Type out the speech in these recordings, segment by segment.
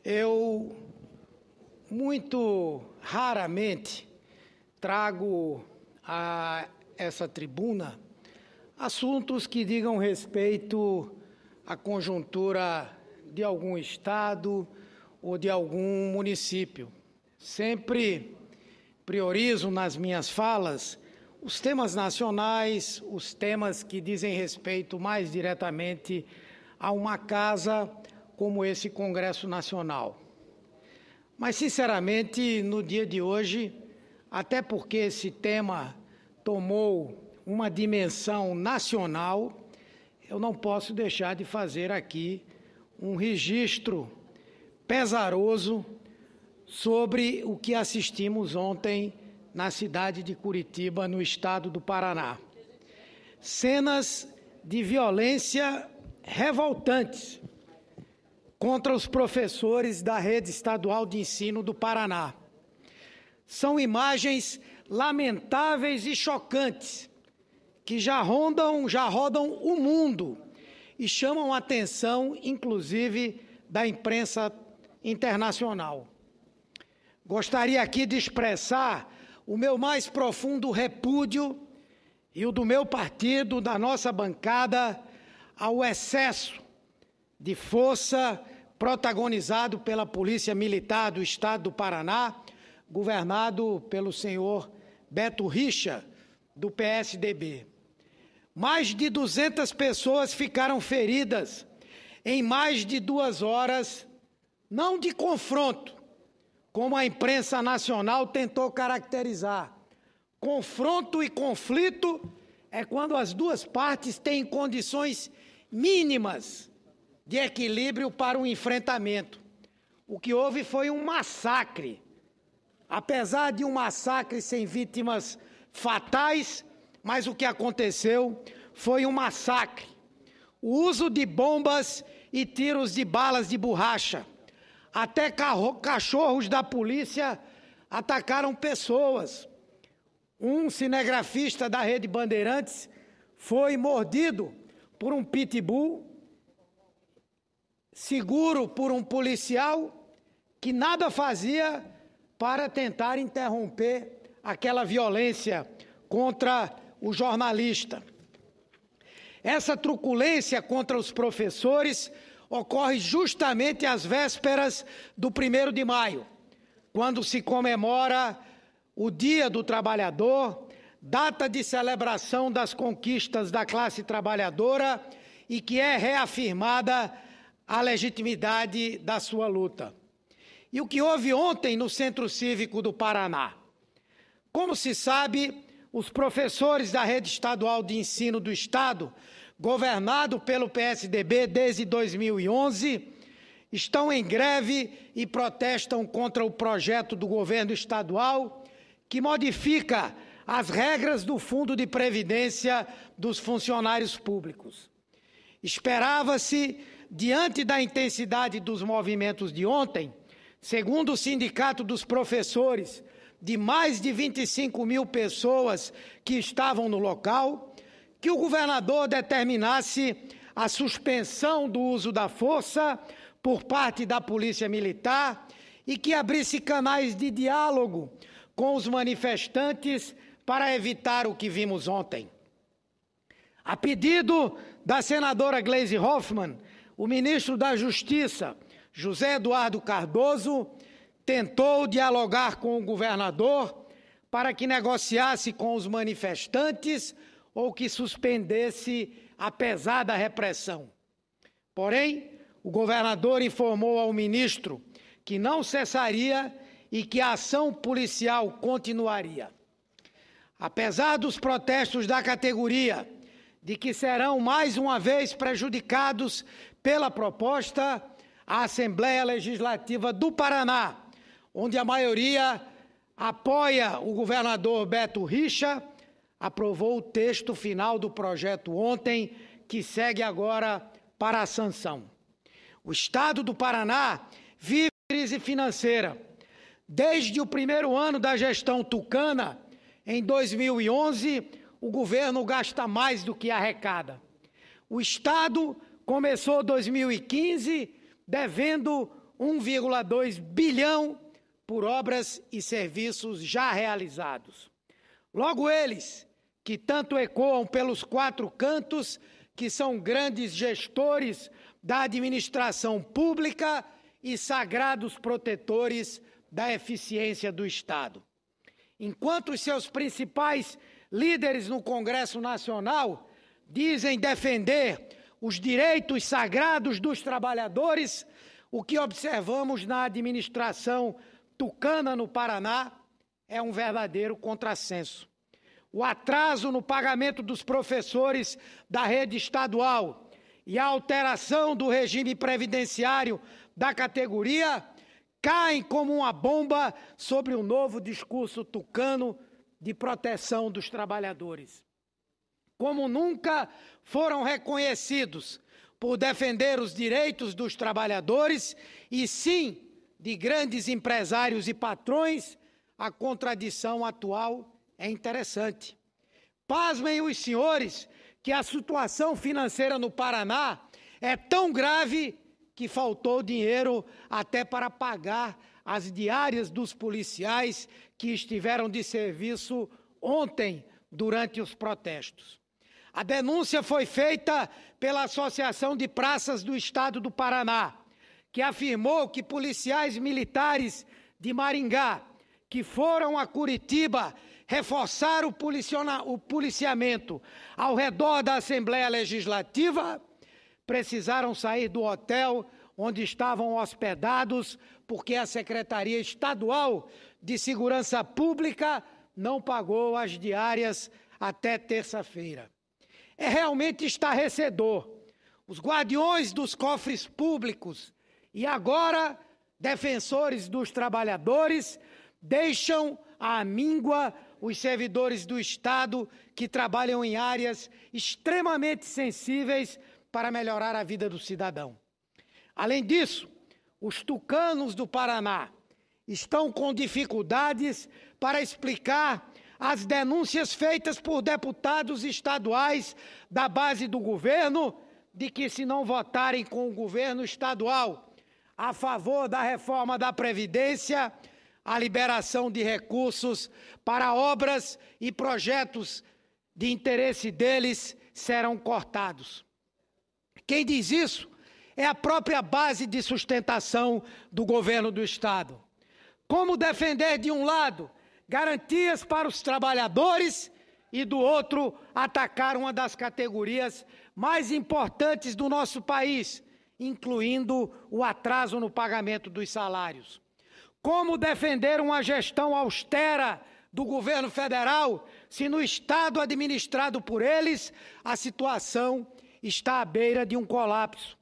Eu muito raramente trago a essa tribuna assuntos que digam respeito à conjuntura de algum estado ou de algum município. Sempre priorizo nas minhas falas os temas nacionais, os temas que dizem respeito mais diretamente a uma casa como esse Congresso Nacional. Mas, sinceramente, no dia de hoje, até porque esse tema tomou uma dimensão nacional, eu não posso deixar de fazer aqui um registro pesaroso sobre o que assistimos ontem na cidade de Curitiba, no estado do Paraná. Cenas de violência revoltantes contra os professores da rede estadual de ensino do Paraná. São imagens lamentáveis e chocantes que já rodam o mundo e chamam a atenção, inclusive, da imprensa internacional. Gostaria aqui de expressar o meu mais profundo repúdio e o do meu partido, da nossa bancada, ao excesso de força protagonizado pela Polícia Militar do Estado do Paraná, governado pelo senhor Beto Richa, do PSDB. Mais de 200 pessoas ficaram feridas em mais de 2 horas, não de confronto, como a imprensa nacional tentou caracterizar. Confronto e conflito é quando as duas partes têm condições mínimas de equilíbrio para um enfrentamento. O que houve foi um massacre. Apesar de um massacre sem vítimas fatais, mas o que aconteceu foi um massacre. O uso de bombas e tiros de balas de borracha. Até cachorros da polícia atacaram pessoas. Um cinegrafista da Rede Bandeirantes foi mordido por um pitbull, seguro por um policial que nada fazia para tentar interromper aquela violência contra o jornalista. Essa truculência contra os professores ocorre justamente às vésperas do 1º de maio, quando se comemora o Dia do Trabalhador, data de celebração das conquistas da classe trabalhadora e que é reafirmada a legitimidade da sua luta. E o que houve ontem no Centro Cívico do Paraná? Como se sabe, os professores da rede estadual de ensino do Estado, governado pelo PSDB desde 2011, estão em greve e protestam contra o projeto do governo estadual que modifica as regras do Fundo de Previdência dos funcionários públicos. Esperava-se, diante da intensidade dos movimentos de ontem, segundo o Sindicato dos Professores, de mais de 25 mil pessoas que estavam no local, que o governador determinasse a suspensão do uso da força por parte da Polícia Militar e que abrisse canais de diálogo com os manifestantes para evitar o que vimos ontem. A pedido da senadora Gleisi Hoffmann, o ministro da Justiça, José Eduardo Cardoso, tentou dialogar com o governador para que negociasse com os manifestantes ou que suspendesse a pesada repressão. Porém, o governador informou ao ministro que não cessaria e que a ação policial continuaria. Apesar dos protestos da categoria, de que serão mais uma vez prejudicados pela proposta, a Assembleia Legislativa do Paraná, onde a maioria apoia o governador Beto Richa, aprovou o texto final do projeto ontem, que segue agora para a sanção. O Estado do Paraná vive crise financeira. Desde o 1º ano da gestão tucana, em 2011, o governo gasta mais do que arrecada. O Estado começou 2015 devendo 1,2 bilhão por obras e serviços já realizados. Logo eles, que tanto ecoam pelos quatro cantos, que são grandes gestores da administração pública e sagrados protetores da eficiência do Estado. Enquanto os seus principais líderes no Congresso Nacional dizem defender os direitos sagrados dos trabalhadores, o que observamos na administração tucana no Paraná é um verdadeiro contrassenso. O atraso no pagamento dos professores da rede estadual e a alteração do regime previdenciário da categoria caem como uma bomba sobre o novo discurso tucano de proteção dos trabalhadores. Como nunca foram reconhecidos por defender os direitos dos trabalhadores e sim de grandes empresários e patrões, a contradição atual é interessante. Pasmem os senhores que a situação financeira no Paraná é tão grave que faltou dinheiro até para pagar as diárias dos policiais que estiveram de serviço ontem durante os protestos. A denúncia foi feita pela Associação de Praças do Estado do Paraná, que afirmou que policiais militares de Maringá, que foram a Curitiba reforçar o policiamento ao redor da Assembleia Legislativa, precisaram sair do hotel onde estavam hospedados porque a Secretaria Estadual de Segurança Pública não pagou as diárias até terça-feira. É realmente estarrecedor. Os guardiões dos cofres públicos e agora defensores dos trabalhadores deixam à míngua os servidores do Estado que trabalham em áreas extremamente sensíveis para melhorar a vida do cidadão. Além disso, os tucanos do Paraná estão com dificuldades para explicar as denúncias feitas por deputados estaduais da base do governo de que, se não votarem com o governo estadual a favor da reforma da Previdência, a liberação de recursos para obras e projetos de interesse deles serão cortados. Quem diz isso é a própria base de sustentação do governo do Estado. Como defender, de um lado, garantias para os trabalhadores e, do outro, atacar uma das categorias mais importantes do nosso país, incluindo o atraso no pagamento dos salários? Como defender uma gestão austera do governo federal se no Estado administrado por eles a situação está à beira de um colapso?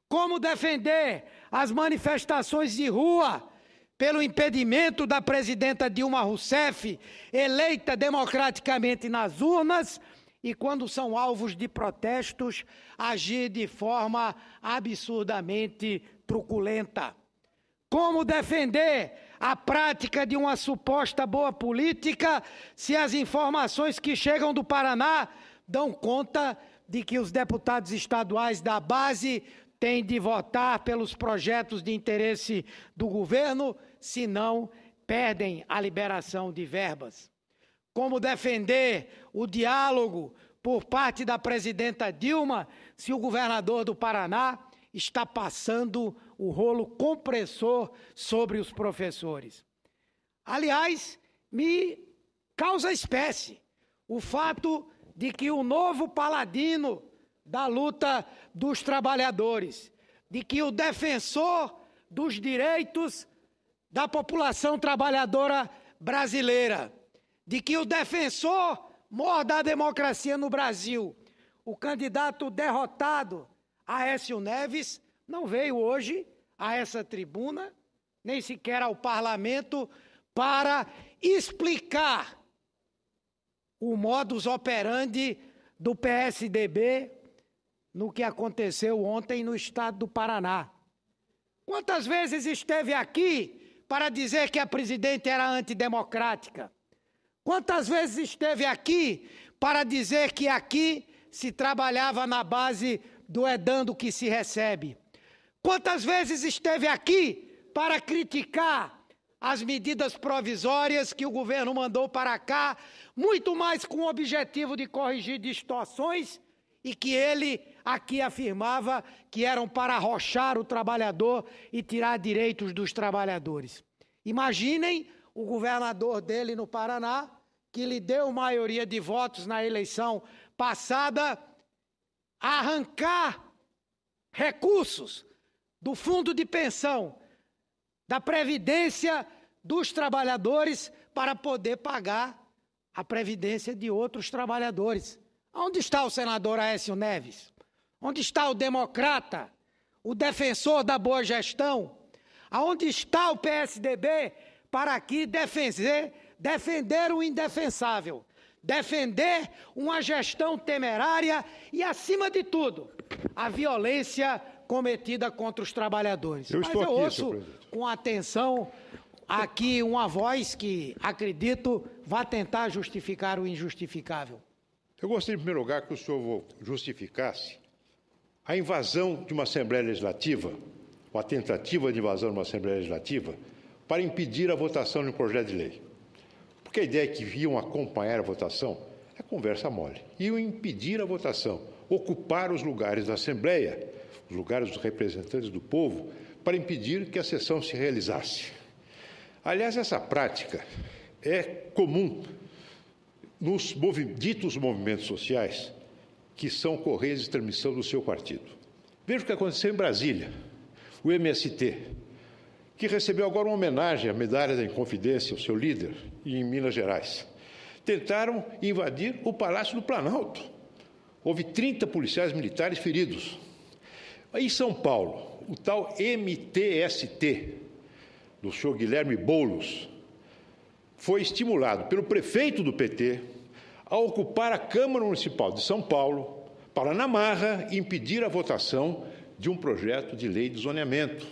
Como defender as manifestações de rua pelo impedimento da presidenta Dilma Rousseff, eleita democraticamente nas urnas, e quando são alvos de protestos, agir de forma absurdamente truculenta? Como defender a prática de uma suposta boa política se as informações que chegam do Paraná dão conta de que os deputados estaduais da base têm de votar pelos projetos de interesse do governo, senão perdem a liberação de verbas? Como defender o diálogo por parte da presidenta Dilma se o governador do Paraná está passando o rolo compressor sobre os professores? Aliás, me causa espécie o fato de que o novo paladino da luta dos trabalhadores, de que o defensor dos direitos da população trabalhadora brasileira, de que o defensor maior da democracia no Brasil, o candidato derrotado Aécio Neves, não veio hoje a essa tribuna, nem sequer ao parlamento, para explicar o modus operandi do PSDB no que aconteceu ontem no estado do Paraná. Quantas vezes esteve aqui para dizer que a presidente era antidemocrática? Quantas vezes esteve aqui para dizer que aqui se trabalhava na base do é dando que se recebe? Quantas vezes esteve aqui para criticar as medidas provisórias que o governo mandou para cá, muito mais com o objetivo de corrigir distorções e que ele aqui afirmava que eram para arrochar o trabalhador e tirar direitos dos trabalhadores. Imaginem o governador dele no Paraná, que lhe deu maioria de votos na eleição passada, arrancar recursos do fundo de pensão, da previdência dos trabalhadores para poder pagar a previdência de outros trabalhadores. Onde está o senador Aécio Neves? Onde está o democrata, o defensor da boa gestão? Aonde está o PSDB para aqui defender o indefensável, defender uma gestão temerária e, acima de tudo, a violência cometida contra os trabalhadores? Eu estou aqui, ouço com atenção aqui uma voz que, acredito, vai tentar justificar o injustificável. Eu gostaria, em primeiro lugar, que o senhor justificasse a invasão de uma Assembleia Legislativa, ou a tentativa de invasão de uma Assembleia Legislativa, para impedir a votação de um projeto de lei. Porque a ideia é que iam acompanhar a votação é conversa mole. Iam impedir a votação, ocupar os lugares da Assembleia, os lugares dos representantes do povo, para impedir que a sessão se realizasse. Aliás, essa prática é comum nos ditos movimentos sociais que são correios de transmissão do seu partido. Veja o que aconteceu em Brasília, o MST, que recebeu agora uma homenagem à medalha da Inconfidência, ao seu líder, em Minas Gerais. Tentaram invadir o Palácio do Planalto. Houve 30 policiais militares feridos. Em São Paulo, o tal MTST, do senhor Guilherme Boulos, foi estimulado pelo prefeito do PT a ocupar a Câmara Municipal de São Paulo para, na marra, impedir a votação de um projeto de lei de zoneamento.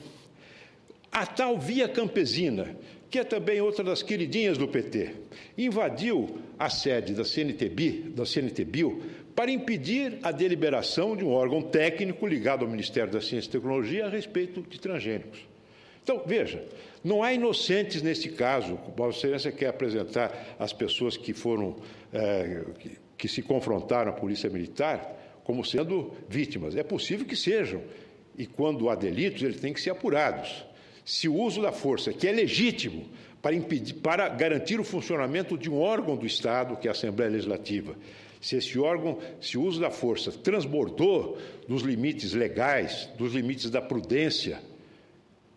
A tal Via Campesina, que é também outra das queridinhas do PT, invadiu a sede da CNTBio para impedir a deliberação de um órgão técnico ligado ao Ministério da Ciência e Tecnologia a respeito de transgênicos. Então, veja, não há inocentes neste caso. Vossa Excelência quer apresentar as pessoas que que se confrontaram à Polícia Militar como sendo vítimas. É possível que sejam, e quando há delitos, eles têm que ser apurados. Se o uso da força, que é legítimo para garantir o funcionamento de um órgão do Estado, que é a Assembleia Legislativa, se o uso da força transbordou dos limites legais, dos limites da prudência,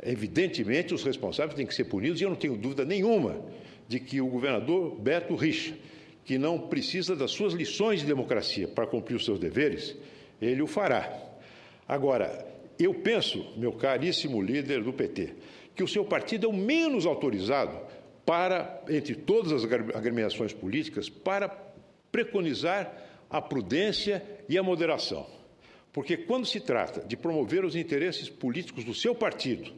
evidentemente os responsáveis têm que ser punidos, e eu não tenho dúvida nenhuma de que o governador Beto Richa, que não precisa das suas lições de democracia para cumprir os seus deveres, ele o fará. Agora, eu penso, meu caríssimo líder do PT, que o seu partido é o menos autorizado para, entre todas as agremiações políticas, para preconizar a prudência e a moderação. Porque quando se trata de promover os interesses políticos do seu partido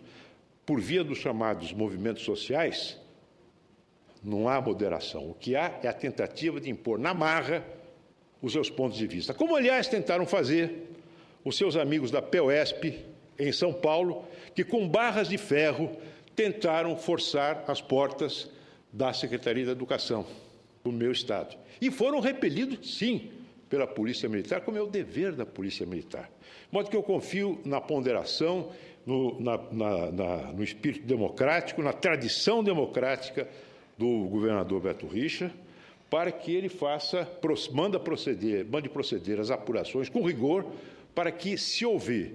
por via dos chamados movimentos sociais, não há moderação. O que há é a tentativa de impor na marra os seus pontos de vista. Como, aliás, tentaram fazer os seus amigos da POSP, em São Paulo, que com barras de ferro tentaram forçar as portas da Secretaria da Educação do meu Estado. E foram repelidos, sim, pela Polícia Militar, como é o dever da Polícia Militar. De modo que eu confio na ponderação, no espírito democrático, na tradição democrática do governador Beto Richa, para que ele mande proceder às apurações com rigor, para que, se houver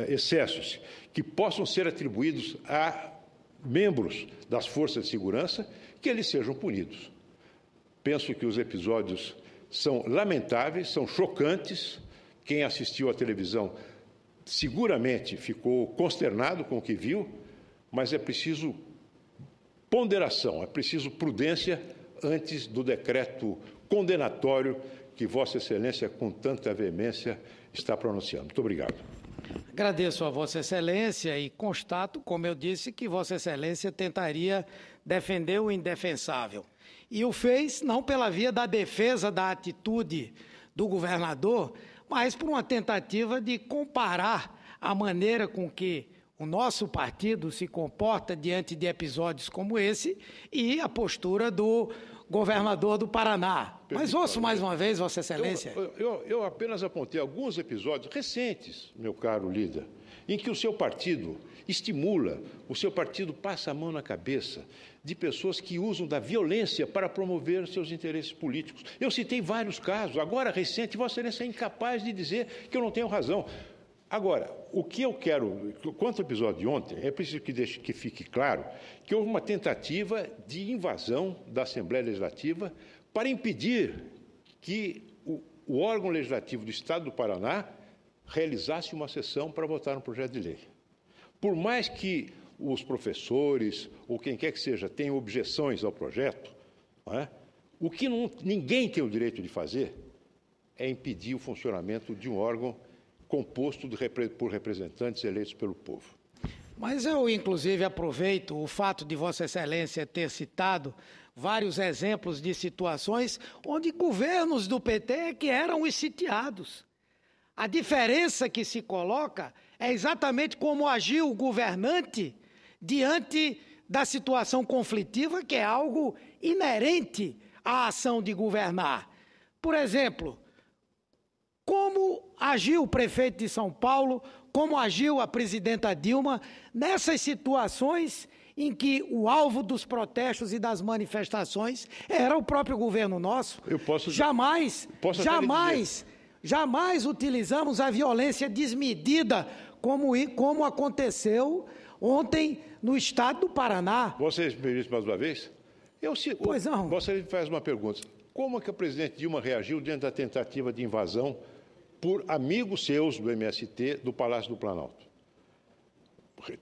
excessos que possam ser atribuídos a membros das forças de segurança, que eles sejam punidos. Penso que os episódios são lamentáveis, são chocantes. Quem assistiu à televisão seguramente ficou consternado com o que viu, mas é preciso ponderação, é preciso prudência antes do decreto condenatório que Vossa Excelência, com tanta veemência, está pronunciando. Muito obrigado. Agradeço a Vossa Excelência e constato, como eu disse, que Vossa Excelência tentaria defender o indefensável. E o fez não pela via da defesa da atitude do governador, mas por uma tentativa de comparar a maneira com que o nosso partido se comporta diante de episódios como esse e a postura do governador do Paraná. Mas ouço mais uma vez, Vossa Excelência. Eu apenas apontei alguns episódios recentes, meu caro líder, em que o seu partido estimula, o seu partido passa a mão na cabeça de pessoas que usam da violência para promover seus interesses políticos. Eu citei vários casos, agora recente, Vossa Excelência é incapaz de dizer que eu não tenho razão. Agora, o que eu quero, quanto ao episódio de ontem, é preciso que fique claro que houve uma tentativa de invasão da Assembleia Legislativa para impedir que o órgão legislativo do Estado do Paraná realizasse uma sessão para votar um projeto de lei. Por mais que os professores, ou quem quer que seja, tenham objeções ao projeto, não é? O que ninguém tem o direito de fazer é impedir o funcionamento de um órgão composto por representantes eleitos pelo povo. Mas eu, inclusive, aproveito o fato de Vossa Excelência ter citado vários exemplos de situações onde governos do PT que eram os sitiados. A diferença que se coloca é exatamente como agiu o governante diante da situação conflitiva, que é algo inerente à ação de governar. Por exemplo, como agiu o prefeito de São Paulo, como agiu a presidenta Dilma nessas situações em que o alvo dos protestos e das manifestações era o próprio governo nosso. Jamais utilizamos a violência desmedida como aconteceu ontem no estado do Paraná. Você me disse mais uma vez? Pois não. Você faz uma pergunta. Como é que a presidente Dilma reagiu diante da tentativa de invasão por amigos seus do MST do Palácio do Planalto?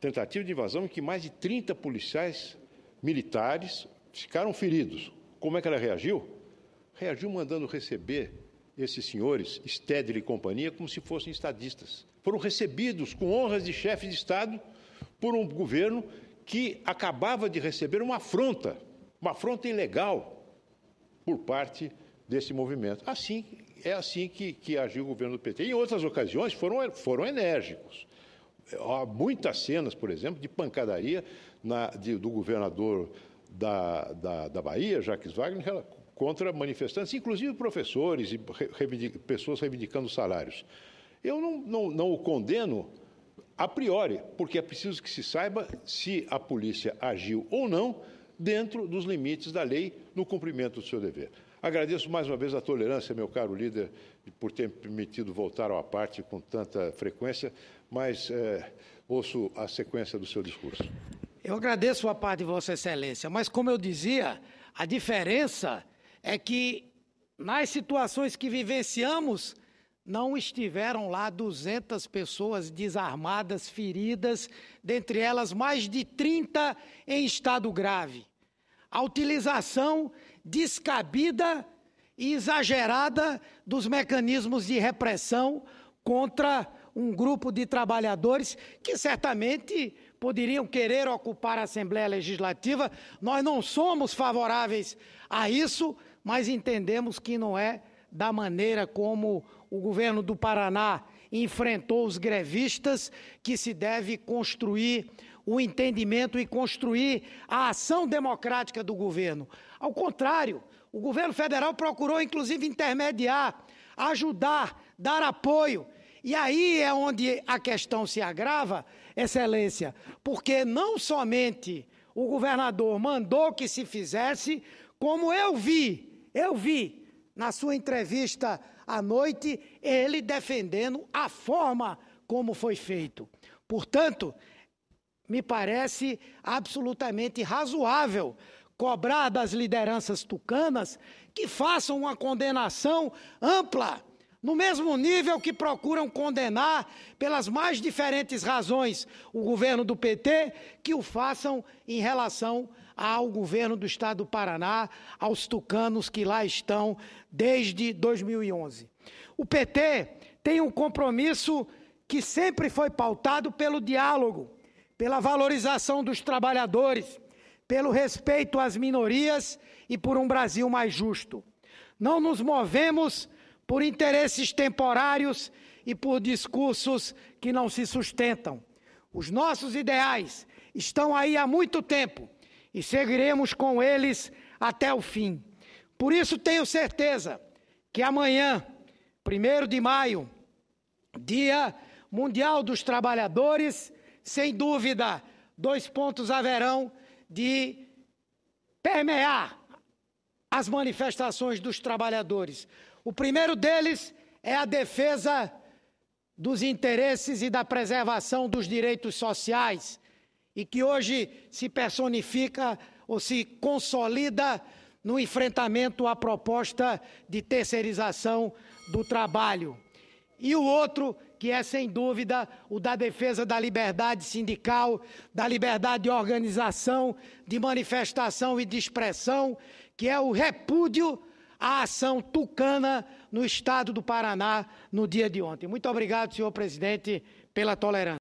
Tentativa de invasão em que mais de 30 policiais militares ficaram feridos. Como é que ela reagiu? Reagiu mandando receber esses senhores, Stedley e companhia, como se fossem estadistas. Foram recebidos com honras de chefe de Estado por um governo que acabava de receber uma afronta ilegal por parte desse movimento. É assim que agiu o governo do PT. Em outras ocasiões foram enérgicos. Há muitas cenas, por exemplo, de pancadaria do governador da Bahia, Jacques Wagner, contra manifestantes, inclusive professores e pessoas reivindicando salários. Eu não o condeno a priori, porque é preciso que se saiba se a polícia agiu ou não dentro dos limites da lei no cumprimento do seu dever. Agradeço mais uma vez a tolerância, meu caro líder, por ter permitido voltar à parte com tanta frequência, mas ouço a sequência do seu discurso. Eu agradeço a parte de Vossa Excelência, mas, como eu dizia, a diferença é que, nas situações que vivenciamos, não estiveram lá 200 pessoas desarmadas, feridas, dentre elas mais de 30 em estado grave. A utilização descabida e exagerada dos mecanismos de repressão contra um grupo de trabalhadores que certamente poderiam querer ocupar a Assembleia Legislativa. Nós não somos favoráveis a isso, mas entendemos que não é da maneira como o governo do Paraná enfrentou os grevistas que se deve construir o entendimento e construir a ação democrática do governo. Ao contrário, o governo federal procurou, inclusive, intermediar, ajudar, dar apoio. E aí é onde a questão se agrava, Excelência, porque não somente o governador mandou que se fizesse, como eu vi na sua entrevista à noite, ele defendendo a forma como foi feito. Portanto, me parece absolutamente razoável cobrar das lideranças tucanas que façam uma condenação ampla, no mesmo nível que procuram condenar pelas mais diferentes razões o governo do PT, que o façam em relação ao governo do Estado do Paraná, aos tucanos que lá estão desde 2011. O PT tem um compromisso que sempre foi pautado pelo diálogo, pela valorização dos trabalhadores, pelo respeito às minorias e por um Brasil mais justo. Não nos movemos por interesses temporários e por discursos que não se sustentam. Os nossos ideais estão aí há muito tempo e seguiremos com eles até o fim. Por isso tenho certeza que amanhã, 1º de maio, Dia Mundial dos Trabalhadores, sem dúvida, 2 pontos haverão de permear as manifestações dos trabalhadores. O primeiro deles é a defesa dos interesses e da preservação dos direitos sociais, e que hoje se personifica ou se consolida no enfrentamento à proposta de terceirização do trabalho. E o outro, que é, sem dúvida, o da defesa da liberdade sindical, da liberdade de organização, de manifestação e de expressão, que é o repúdio à ação tucana no estado do Paraná no dia de ontem. Muito obrigado, senhor presidente, pela tolerância.